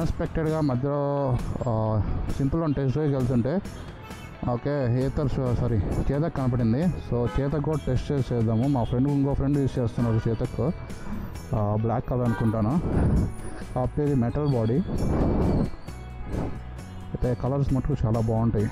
అన్ఎక్స్పెక్టెడ్గా మధ్యలో సింపుల్ అని టెస్ట్ డ్రైవ్కి వెళ్తుంటే ఓకే చేతక్ కనపడింది. సో చేతక్ కూడా టెస్ట్ చేసేద్దాము. మా ఫ్రెండ్ ఇంకో ఫ్రెండ్ యూజ్ చేస్తున్నారు చేతక్, బ్లాక్ కలర్ అనుకుంటాను. కాకపోతే ఇది మెటల్ బాడీ అయితే కలర్స్ మటుకు చాలా బాగుంటాయి.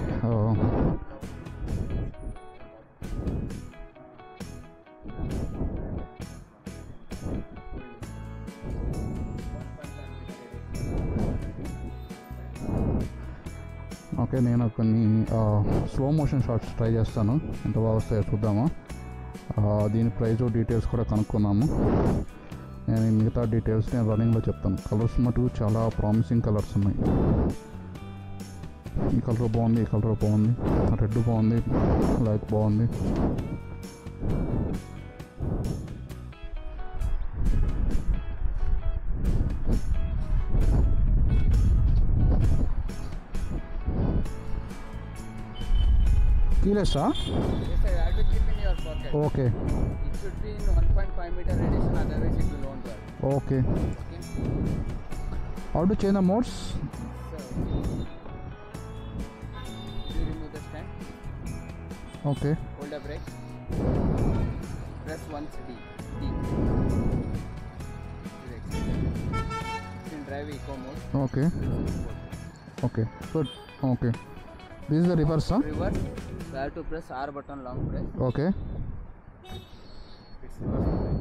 ఓకే, నేను కొన్ని స్లో మోషన్ షాట్స్ ట్రై చేస్తాను, ఎంత బాగా వస్తాయో చూద్దాము. దీని ప్రైస్ డీటెయిల్స్ కూడా కనుక్కున్నాము. నేను మిగతా డీటెయిల్స్ నేను రన్నింగ్లో చెప్తాను. కలర్స్ మటుకు చాలా ప్రామిసింగ్ కలర్స్ ఉన్నాయి. ఈ కలర్ బాగుంది, ఈ కలర్ బాగుంది, రెడ్ బాగుంది, బ్లాక్ బాగుంది. Keyless, huh? Yes, sir. I will keep in your pocket. Okay. It should be in 1.5 meter radius, otherwise it will won't work. Okay. Okay. How to change the modes? So, you remove the stand. Okay. Hold the brake. Press once D. You can drive eco mode. Okay. Okay. Good. Okay. This is the reverse, huh? Reverse. You have to press R button, long press. Okay. It's reverse.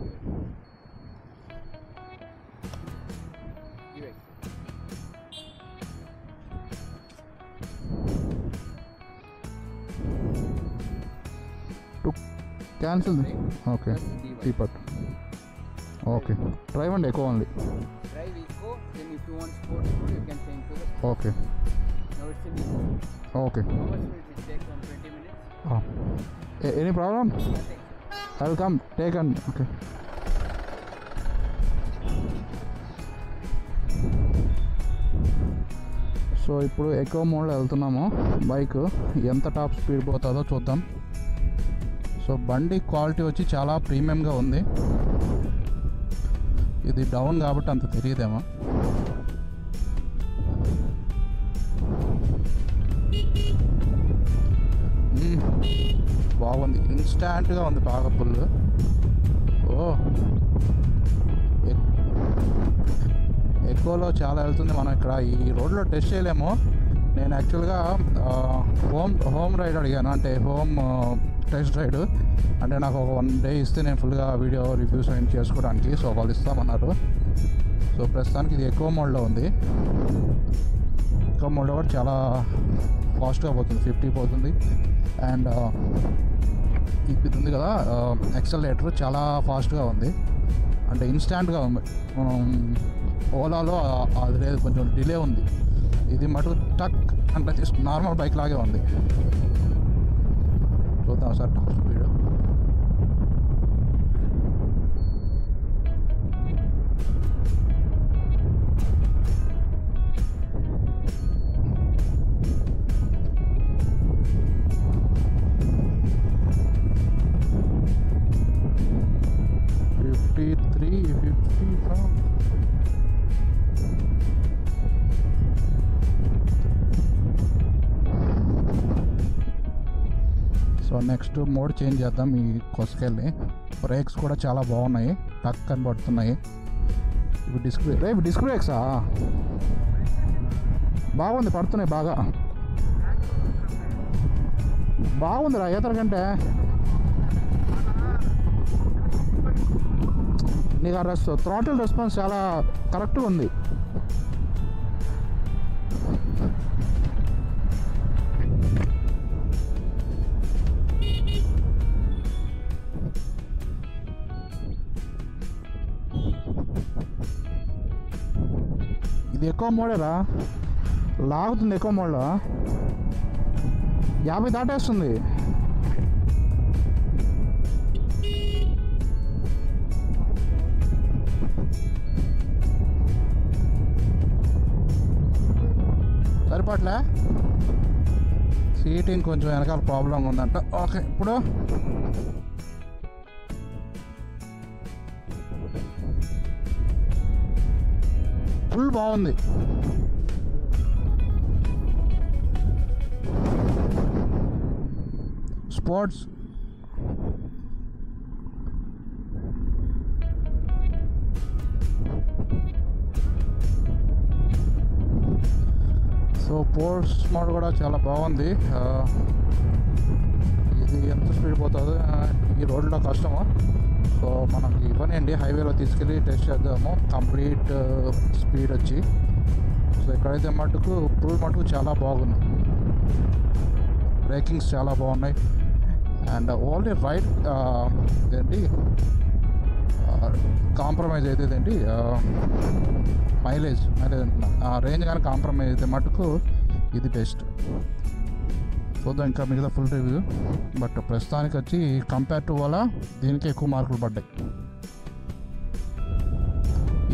Give it. To cancel this. Okay. Keep it. Okay. Drive and echo only. Drive eco. Then if you want sports mode, you can change to the sport. Okay. Now it's in eco. Okay. How much will it take? 20 minutes? Any problem? Nothing. I will come. Take and okay. So ఇప్పుడు echo మోడ్లో వెళ్తున్నాము. Bike ఎంత top speed పోతుందో చూద్దాం. So బండి quality వచ్చి చాలా ప్రీమియంగా ఉంది. ఇది డౌన్ కాబట్టి అంత తెలియదేమో. బాగుంది, ఇన్స్టాంట్గా ఉంది, బాగా ఫుల్. ఎక్కువలో చాలా వెళ్తుంది. మనం ఇక్కడ ఈ రోడ్లో టెస్ట్ చేయలేము. నేను యాక్చువల్గా హోమ్ రైడ్ అడిగాను, అంటే హోమ్ టెస్ట్ రైడ్. అంటే నాకు ఒక 1 day ఇస్తే నేను ఫుల్గా వీడియో రివ్యూస్ అవి చేసుకోవడానికి. సో వాళ్ళు ఇస్తామన్నారు. సో ప్రస్తుతానికి ఇది ఎక్కువ మోడ్లో ఉంది. ఎక్కువ మోడ్లో కూడా చాలా ఫాస్ట్గా పోతుంది, 50 పోతుంది. అండ్ ఇది ఉంది కదా యాక్సలరేటర్, చాలా ఫాస్ట్గా ఉంది, అంటే ఇన్స్టాంట్గా ఉంది. మనం ఓలాలో అది లేదు, కొంచెం డిలే ఉంది. ఇది మటుకు టక్ అంటే జస్ట్ నార్మల్ బైక్ లాగే ఉంది. చూద్దాం sir top speed. So next mode change చేద్దాం. ఈ కొసుకెళ్ళి బ్రేక్స్ కూడా చాలా బాగున్నాయి, టక్ అని పడుతున్నాయి. ఇవి డిస్క్ బ్రేక్సా? బాగుంది, పడుతున్నాయి బాగా. బాగుందిరా ఏతర కంటే. నీకు ఆ థ్రాటిల్ రెస్పాన్స్ చాలా కరెక్ట్గా ఉంది. ఇది ఎక్కువ మోడేరా, లాగుతుంది ఎక్కువ మోడ్లో. 50 దాటేస్తుంది. సరిపట్లే, సీటింగ్ కొంచెం వెనకాల ప్రాబ్లం ఉందంట. ఓకే, ఇప్పుడు ఫుల్ బాగుంది. స్పోర్ట్స్ స్పోర్ట్స్ మోడ్ కూడా చాలా బాగుంది. ఇది ఎంత స్పీడ్ పోతుందో ఈ రోడ్లో కష్టము. సో మనకి ఇవ్వనండి, హైవేలో తీసుకెళ్ళి టెస్ట్ చేద్దాము కంప్లీట్ స్పీడ్ వచ్చి. సో ఇక్కడైతే మటుకు చాలా బాగుంది. బ్రేకింగ్స్ చాలా బాగున్నాయి. అండ్ ఓన్లీ రైట్ ఏంటి కాంప్రమైజ్ అయితే ఏంటి మైలేజ్ అంటున్నా, రేంజ్ కానీ కాంప్రమైజ్ అయితే మటుకు ఇది బెస్ట్. చూద్దాం ఇంకా మిగతా ఫుల్ రివ్యూ. బట్ ప్రస్తుతానికి వచ్చి కంపేర్ టు వల్ల దీనికి ఎక్కువ మార్కులు పడ్డాయి.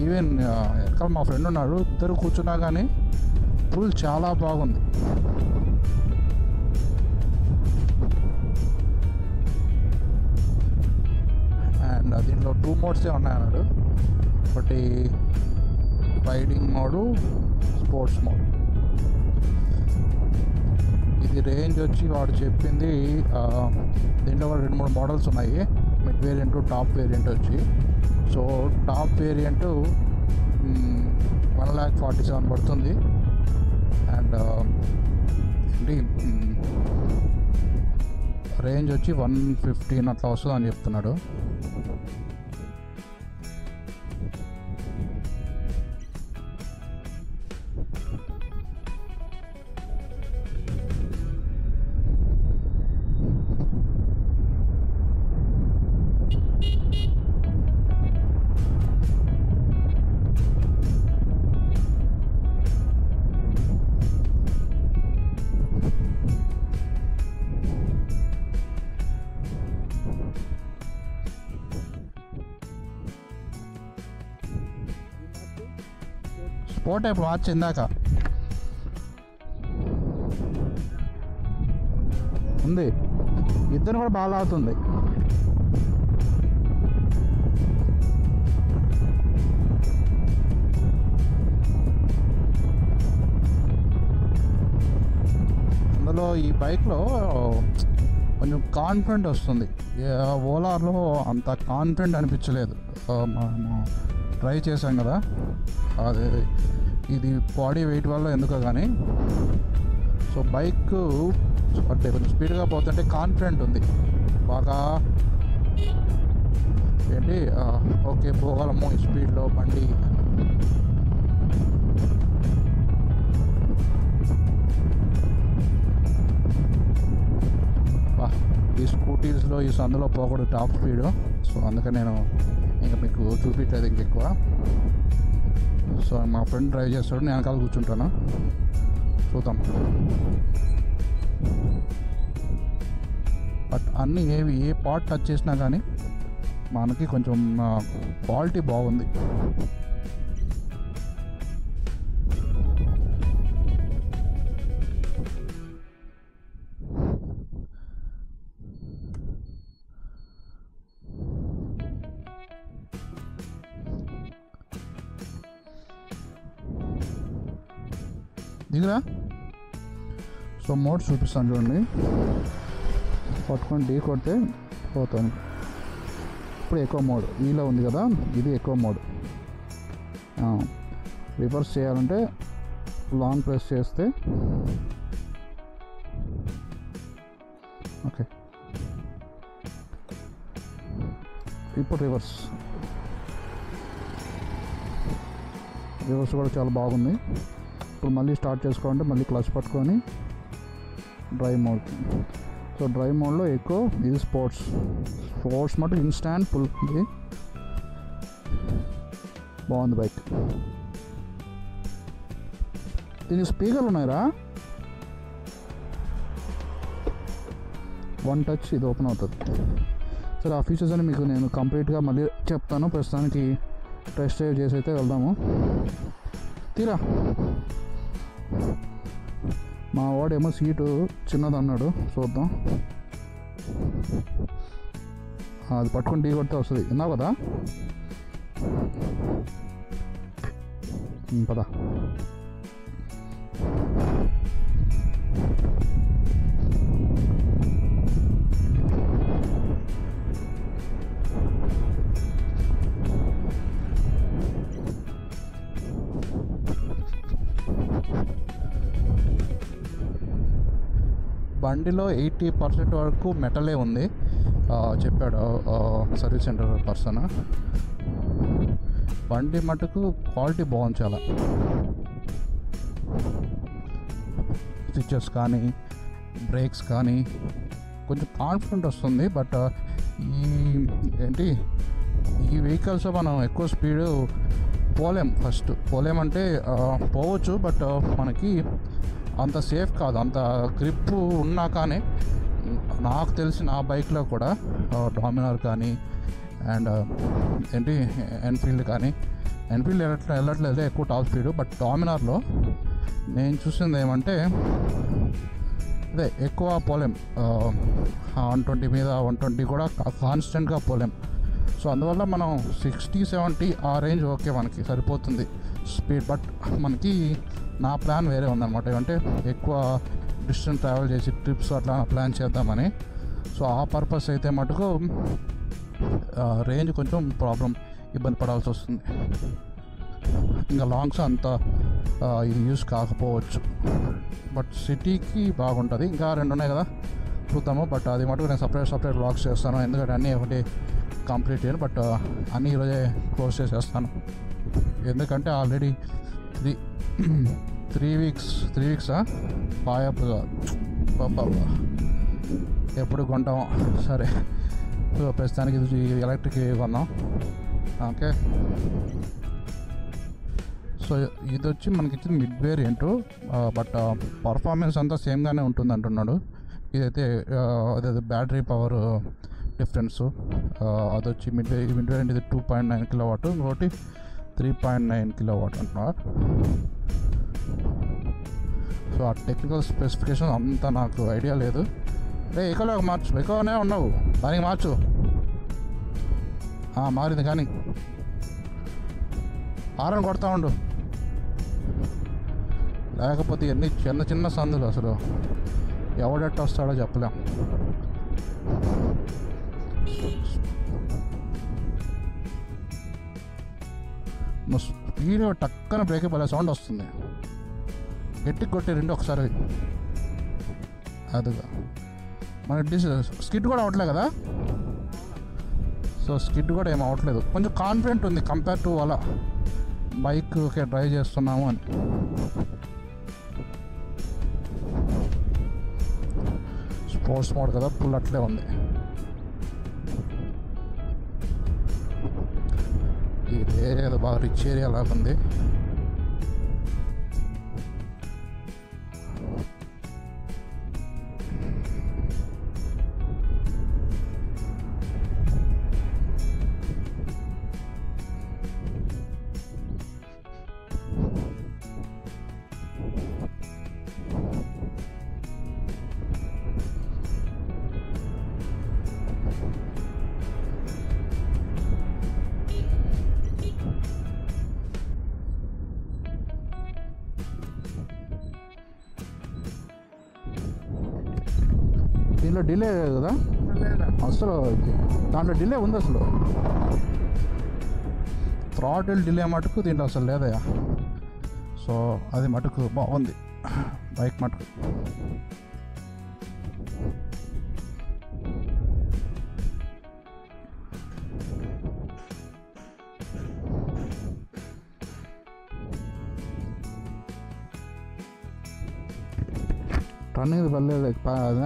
ఈవెన్ ఎక్కడ మా ఫ్రెండ్ ఉన్నాడు, ఇద్దరు కూర్చున్నా కానీ ఫుల్ చాలా బాగుంది. అండ్ దీంట్లో 2 మోడ్సే ఉన్నాయన్నాడు. ఒకటి రైడింగ్ మోడు, స్పోర్ట్స్ మోడ్. ఇది రేంజ్ వచ్చి వాడు చెప్పింది దీంట్లో కూడా 2-3 మోడల్స్ ఉన్నాయి. మిడ్ వేరియంట్, టాప్ వేరియంట్ వచ్చి. సో టాప్ వేరియంట్ 1,47,000 పడుతుంది. అండ్ ఏంటి రేంజ్ వచ్చి 115 అట్లా వస్తుంది అని చెప్తున్నాడు. స్పోర్ట్ టైప్ వాచ్ ఇందాక ఉంది, ఇద్దరు కూడా బాగా అవుతుంది. అందులో ఈ బైక్లో కొంచెం కాన్ఫిడెంట్ వస్తుంది. ఓలార్లో అంత కాన్ఫిడెంట్ అనిపించలేదు. మనము ట్రై చేసాం కదా, అదే ఇది బాడీ వెయిట్ వల్ల ఎందుకో కానీ. సో బైక్ అంటే కొంచెం స్పీడ్గా పోతుంటే కాన్ఫిడెంట్ ఉంది బాగా. ఏంటి ఓకే పోగలము ఈ స్పీడ్లో బండి. ఈ స్కూటీస్లో ఈ సందులో పోకూడదు టాప్ స్పీడ్. సో అందుకని నేను ఇంకా మీకు చూపించలేదు ఇంకెక్కువ. సో మా ఫ్రెండ్ డ్రైవ్ చేస్తాడు, నేను వెనకాల కూర్చుంటాను. చూద్దాం. బట్ అన్నీ ఏ పార్ట్ టచ్ చేసినా కానీ మనకి కొంచెం క్వాలిటీ బాగుంది. దిగురా. సో మోడ్ చూపిస్తాను చూడండి. పట్టుకొని ఢీ కొడితే పోతాను. ఇప్పుడు ఎక్కువ మోడ్ ఈలో ఉంది కదా, ఇది ఎక్కువ మోడ్. రివర్స్ చేయాలంటే లాంగ్ ప్రెస్ చేస్తే ఓకే. ఇప్పుడు రివర్స్ కూడా చాలా బాగుంది. ఇప్పుడు మళ్ళీ స్టార్ట్ చేసుకోవాలంటే మళ్ళీ క్లచ్ పట్టుకొని డ్రైవ్ మోడ్. సో డ్రైవ్ మోడ్లో ఎక్కువ ఇది స్పోర్ట్స్ మటు ఇన్స్టాంట్ ఫుల్ ఉంది. బాగుంది బైక్. దీనికి స్పీకర్లు ఉన్నాయిరా, 1 టచ్ ఇది ఓపెన్ అవుతుంది. సరే ఆ ఫీచర్స్ అని మీకు నేను కంప్లీట్గా మళ్ళీ చెప్తాను. ప్రస్తుతానికి టెస్ట్ డ్రైవ్ చేసి అయితే వెళ్దాము. తీరా మా వాడేమో సీటు చిన్నది అన్నాడు, చూద్దాం. అది పట్టుకొని ఢీ కొడితే వస్తుంది. విన్నావు కదా, పదా. బండిలో 80% వరకు మెటలే ఉంది చెప్పాడు సర్వీస్ సెంటర్ పర్సన్. బండి మటుకు క్వాలిటీ బాగుంది చాలా. స్విచెస్ కానీ బ్రేక్స్ కానీ కొంచెం కాన్ఫిడెంట్ వస్తుంది. బట్ ఈ వెహికల్స్ మనం ఎక్కువ స్పీడ్ పోలేమంటే పోవచ్చు, బట్ మనకి అంత సేఫ్ కాదు. అంత గ్రిప్ ఉన్నా కానీ నాకు తెలిసి నా బైక్లో కూడా డామినార్ కానీ అండ్ ఎన్ఫీల్డ్ కానీ, ఎన్ఫీల్డ్ వెళ్ళట్లేదు ఎక్కువ టాప్ స్పీడ్. బట్ డామినార్లో నేను చూసింది ఏమంటే అదే ఎక్కువ పోలేం, 120 మీద 120 కూడా కాన్స్టెంట్గా పోలేం. సో అందువల్ల మనం 60-70 ఆ రేంజ్ ఓకే మనకి సరిపోతుంది స్పీడ్. బట్ మనకి నా ప్లాన్ వేరే ఉందన్నమాట, ఏమంటే ఎక్కువ డిస్టెన్స్ ట్రావెల్ చేసి ట్రిప్స్ అట్లా ప్లాన్ చేద్దామని. సో ఆ పర్పస్ అయితే మటుకు రేంజ్ కొంచెం ఇబ్బంది పడాల్సి వస్తుంది. ఇంకా లాంగ్స్ అంత ఇది యూస్ కాకపోవచ్చు, బట్ సిటీకి బాగుంటుంది. ఇంకా 2 ఉన్నాయి కదా చూద్దాము. బట్ అది మటుకు నేను సపరేట్ వ్లాగ్స్ చేస్తాను, ఎందుకంటే అన్నీ ఒకటి కంప్లీట్ చేయను. బట్ అన్నీ ఈరోజే క్లోజ్ చేసేస్తాను, ఎందుకంటే ఆల్రెడీ 3 వీక్స్ బాగా ఎప్పుడు కొంటాం. సరే, సో ప్రస్తుతానికి ఇది ఎలక్ట్రిక్ కొన్నాం. ఓకే, సో ఇది వచ్చి మనకి ఇచ్చింది మిడ్ వేరియంట్, బట్ పర్ఫార్మెన్స్ అంతా సేమ్గానే ఉంటుంది అంటున్నాడు. ఇదైతే అదే బ్యాటరీ పవర్ డిఫరెన్స్. అది వచ్చి మిడ్ వేరియంట్ ఇది 2.9 కిలోవాట్, ఇంకోటి 3.9 కిలోవాట్ అంటున్నారు. సో ఆ టెక్నికల్ స్పెసిఫికేషన్ అంతా నాకు ఐడియా లేదు. ఎక్కువలో మార్చు, ఎక్కువనే ఉన్నావు దానికి మార్చు. మారింది కానీ హారన్ కొడతా ఉండు, లేకపోతే ఎన్ని చిన్న సందులు అసలు ఎవడెట్ట వస్తాడో చెప్పలేం. స్పీడ్ టక్కన బ్రేక్ అయిపోయే సౌండ్ వస్తుంది, గట్టికి కొట్టి 2 ఒకసారి. అదిగా మన స్కిడ్ కూడా అవ్వట్లేదు కదా. సో స్కిడ్ కూడా ఏం అవ్వట్లేదు, కొంచెం కాన్ఫిడెంట్ ఉంది కంపేర్ టు అలా బైక్ డ్రైవ్ చేస్తున్నాము అని. స్పోర్ట్స్ మోడ్ కదా, ఫుల్ అట్లే ఉంది. ఇది ఏదో బాగా రిచ్ ఏరియా లాగా ఉంది. దీంట్లో డిలే కదా అసలు, దాంట్లో డిలే ఉంది అసలు. థ్రాటిల్ డిలే మటుకు దీంట్లో అసలు లేదయా. సో అది మటుకు బాగుంది బైక్ మటుకు. టర్నింగ్ పర్లేదు,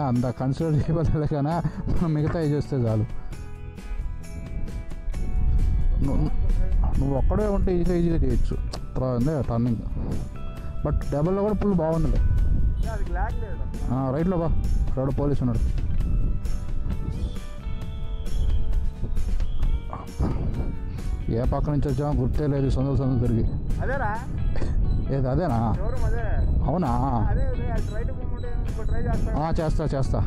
అంత కన్సిడర్ చేయబడలేదు, కానీ మనం మిగతా చేస్తే చాలు. నువ్వు ఒక్కడే ఉంటే ఈజీగా చేయొచ్చు టర్నింగ్. బట్ డబల్లో కూడా ఫుల్ బాగుంది. రైట్లో బా, అక్కడ పోలీసు ఉన్నాడు. ఏ పక్క నుంచి వచ్చామో గుర్తే లేదు, సందులు తిరిగి. ఏది అదేనా? అవునా? చేస్తా.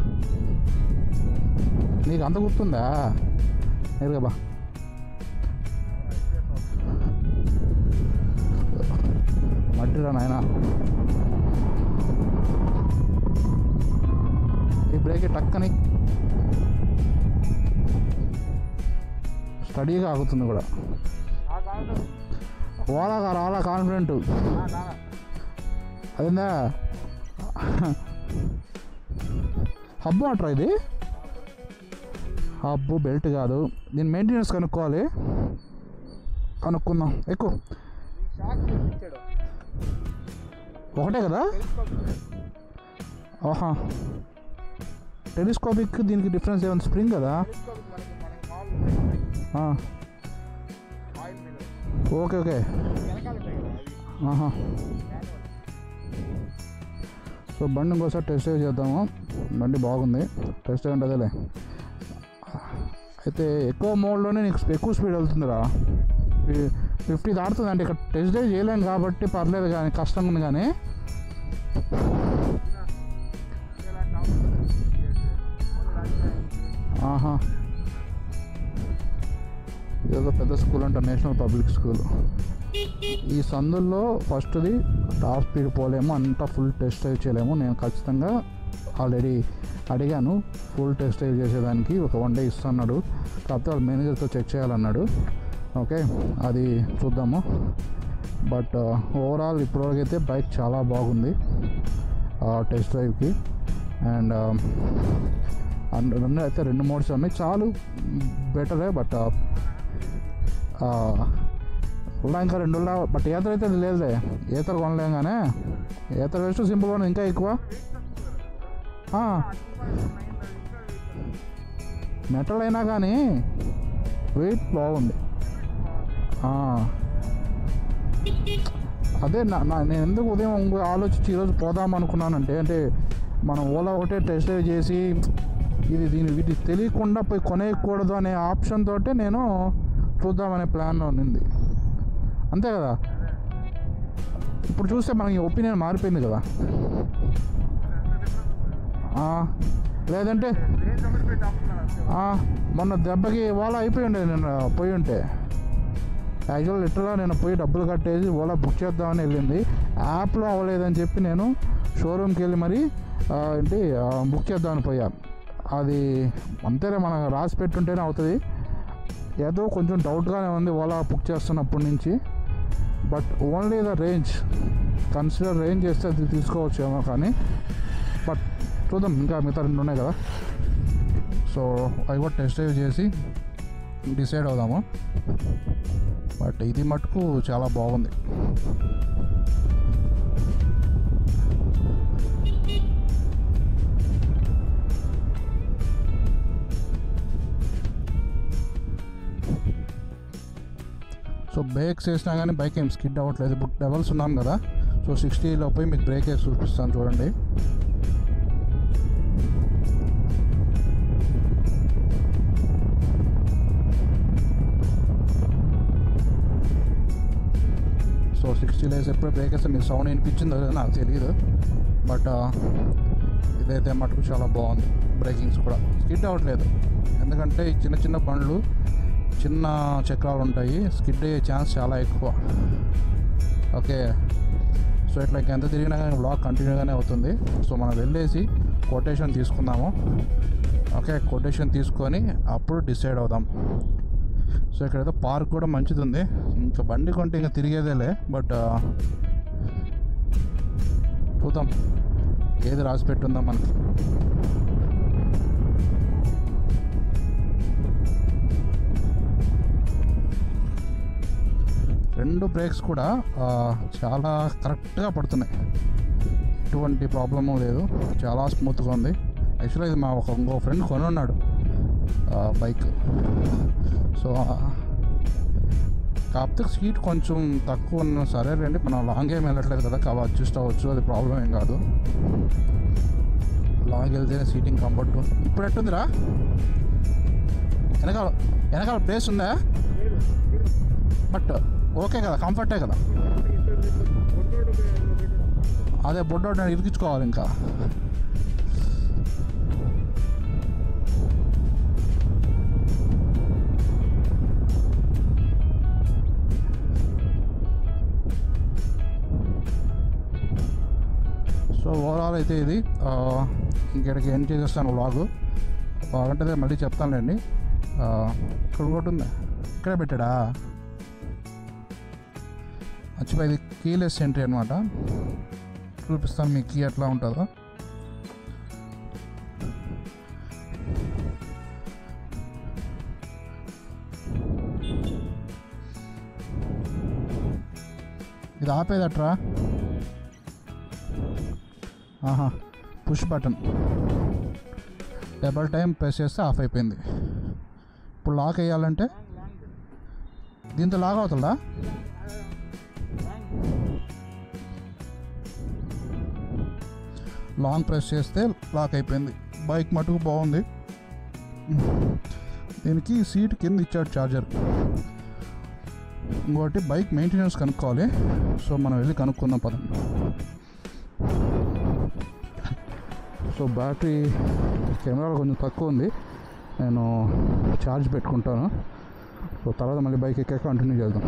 నీకు అంత గుర్తుందా? నేరుగా బా. బ్యాటరీరా నాయన. ఈ బ్రేక్ టక్కని స్టడీగా ఆగుతుంది కూడా. ఓలాగా రాలా కాన్ఫిడెంట్ అదేందా హబ్బు అంటారా ఇది? హబ్బు బెల్ట్ కాదు. దీని మెయింటెనెన్స్ కనుక్కోవాలి. కనుక్కుందాం. ఎక్కువ ఒకటే కదా? ఆహా, టెలిస్కోపిక్ దీనికి డిఫరెన్స్ ఏమైనా? స్ప్రింగ్ కదా? Okay okay. ఆహా, సో బండి ఇంకోసారి టెస్ట్ డ్రైవ్ చేద్దాము. బండి బాగుంది, టెస్ట్ డ్రైవ్ ఉంటుందిలే. అయితే ఎక్కువ మోడ్లోనే నీకు ఎక్కువ స్పీడ్ వెళ్తుందిరా. 50 దాటుతుంది. అంటే ఇక్కడ టెస్ట్ డ్రైవ్ చేయలేను కాబట్టి పర్లేదు, కానీ కష్టంగా ఉంది. కానీ ఆహా, ఇదేదో పెద్ద స్కూల్ అంట, నేషనల్ పబ్లిక్ స్కూల్. ఈ సందుల్లో ఫస్ట్ది టాప్ స్పీడ్ పోలేము, అంతా ఫుల్ టెస్ట్ డ్రైవ్ చేయలేము. నేను ఖచ్చితంగా ఆల్రెడీ అడిగాను ఫుల్ టెస్ట్ డ్రైవ్ చేసేదానికి. ఒక 1 డే ఇస్తున్నాడు, కాకపోతే వాళ్ళ మేనేజర్తో చెక్ చేయాలన్నాడు. ఓకే, అది చూద్దాము. బట్ ఓవరాల్ ఇప్పటివరకైతే బైక్ చాలా బాగుంది టెస్ట్ డ్రైవ్కి. అండ్ అయితే 2 మోడ్స్ ఉన్నాయి, చాలు బెటరే. బట్ ఇంకా 2 బట్ ఏతర్ అయితే లేదులే. ఏతర్ కొనలేం, కానీ ఏతర్ వేస్ట్ సింపుల్ వన్ ఇంకా ఎక్కువ. మెటల్ అయినా కానీ వెయిట్ బాగుంది. అదే నేను ఎందుకు ఉదయం ఆలోచించి ఈరోజు పోదాం అనుకున్నానంటే, అంటే మనం ఓలా ఒకటే టెస్ట్ డ్రైవ్ చేసి వీటికి తెలియకుండా పోయి కొనేయకూడదు అనే ఆప్షన్ తోటే నేను చూద్దామనే ప్లాన్లో ఉన్నింది. అంతే కదా? ఇప్పుడు చూస్తే మనకి ఒపీనియన్ మారిపోయింది కదా. లేదంటే మొన్న దెబ్బకి ఓలా అయిపోయి ఉండేది. నేను పోయి ఉంటే యాక్చువల్ లిటరల్గా నేను పోయి డబ్బులు కట్టేసి ఓలా బుక్ చేద్దామని వెళ్ళింది. యాప్లో అవ్వలేదని చెప్పి నేను షోరూమ్కి వెళ్ళి మరి బుక్ చేద్దామని పోయా. అది అంతేనే, మనం రాసి పెట్టుంటేనే అవుతుంది. ఏదో కొంచెం డౌట్గానే ఉంది ఓలా బుక్ చేస్తున్నప్పటి నుంచి. But only the range, consider range చేస్తే అది తీసుకోవచ్చేమో. కానీ బట్ చూద్దాం, ఇంకా మిగతా 2 ఉన్నాయి కదా. సో అవి కూడా టెస్ట్ డ్రైవ్ చేసి డిసైడ్ అవుదాము. బట్ ఇది మటుకు చాలా బాగుంది. సో బ్రేక్స్ వేసినా కానీ బైక్ ఏం స్కిడ్ అవ్వట్లేదు. ఇప్పుడు డబల్స్ ఉన్నాను కదా, సో 60లో పోయి మీకు బ్రేక్ వేసి చూపిస్తాను చూడండి. సో 60లో వేసేప్పుడు బ్రేక్ వేస్తే మీకు సౌండ్ వినిపించిందో నాకు తెలియదు. బట్ ఇదైతే మటుకు చాలా బాగుంది. బ్రేకింగ్స్ కూడా స్కిడ్ అవ్వట్లేదు, ఎందుకంటే ఈ చిన్న చిన్న బండ్లు చిన్న చక్రాలు ఉంటాయి, స్కిడ్ అయ్యే ఛాన్స్ చాలా ఎక్కువ. ఓకే, సో ఇట్లా ఎంత తిరిగినా కానీ బ్లాగ్ కంటిన్యూగానే అవుతుంది. సో మనం వెళ్ళేసి కొటేషన్ తీసుకుందాము. ఓకే, కొటేషన్ తీసుకొని అప్పుడు డిసైడ్ అవుదాం. సో ఇక్కడైతే పార్క్ కూడా మంచిది ఉంది. ఇంకా బండి కొంటే ఇంకా తిరిగేదేలే. బట్ చూద్దాం ఏది రాసి పెట్టుందా మనకి. రెండు బ్రేక్స్ కూడా చాలా కరెక్ట్గా పడుతున్నాయి, ఎటువంటి ప్రాబ్లము లేదు, చాలా స్మూత్గా ఉంది. యాక్చువల్గా ఇది మా ఇంకో ఫ్రెండ్ కొనున్నాడు బైక్. సో కాకపోతే సీట్ కొంచెం తక్కువ ఉన్న సరే రండి, మనం లాంగ్ ఏం వెళ్ళట్లేదు కదా, కాబట్టి అడ్జస్ట్ అవ్వచ్చు, అది ప్రాబ్లం ఏం కాదు. లాంగ్ వెళ్తేనే సీటింగ్ కంఫర్ట్. ఇప్పుడు ఎట్టుందిరా? వెనకాల ప్లేస్ ఉందా? బట్ ఓకే కదా, కంఫర్టే కదా. అదే బొడ్డోడు నేను ఇరికించుకోవాలి ఇంకా. సో ఓవరాల్ అయితే ఇది ఇంకెక్కడికి ఎండ్ చేసేస్తాను వ్లాగు. అంటే మళ్ళీ చెప్తానులేండి. ఇక్కడ ఒకటి ఉంది, ఇక్కడే పెట్టాడా? మర్చిపోయి ఇది కీలెస్ ఎంట్రీ అనమాట. చూపిస్తాను మీకు కీ ఎట్లా ఉంటుందో. ఇది ఆపేదట్రా. Push button double time press చేస్తే ఆఫ్ అయిపోయింది. ఇప్పుడు లాక్ వేయాలంటే దీంతో లాక్ అవుతుందా? లాంగ్ ప్రెస్ చేస్తే లాక్ అయిపోయింది. బైక్ మటుకు బాగుంది. దీనికి సీట్ కింద ఇచ్చాడు ఛార్జర్. ఇంకోటి బైక్ మెయింటెనెన్స్ కనుక్కోవాలి. సో మనం వెళ్ళి కనుక్కుందాం పదండి. సో బ్యాటరీ కెమెరాలో కొంచెం తక్కువ ఉంది, నేను ఛార్జ్ పెట్టుకుంటాను. సో తర్వాత మళ్ళీ బైక్ ఎక్కాక కంటిన్యూ చేద్దాం.